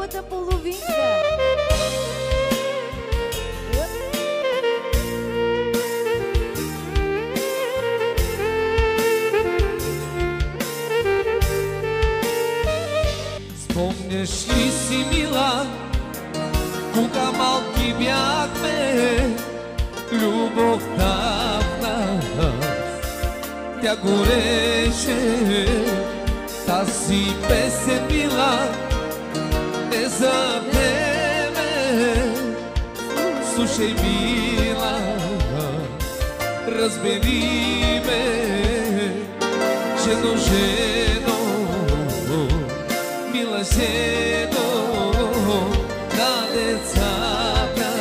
неговата половинка. Спомняш ли си, мила, кога малки бяхме, любовта в нас тя гореше. Тази песен, мила, е за тебе. Слушай, мила, разбери ме, жено, жено, мила жено на децата.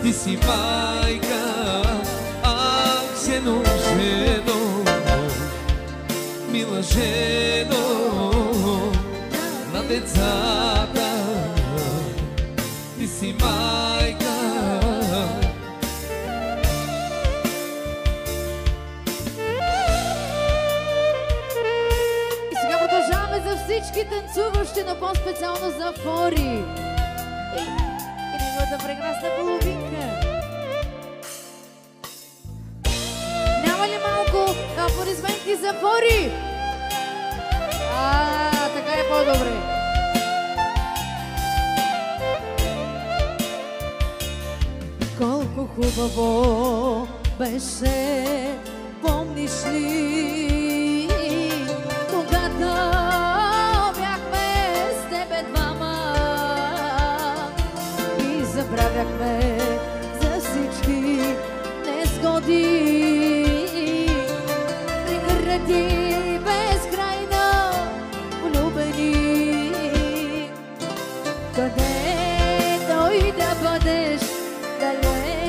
Ти си майка, ах, жено, жено, мила жено на децата. Ти си майка. И сега продължаваме за всички танцуващи, но по-специално за Фори и неговата прекрасна половинка. Няма ли малко аплодисменти за Фори? Така е по-добре. Колко хубаво беше, помниш ли, когато бяхме с тебе двама и забравяхме за всички незгоди. Прегради безкрайно влюбени, където и да бъдеш далеч.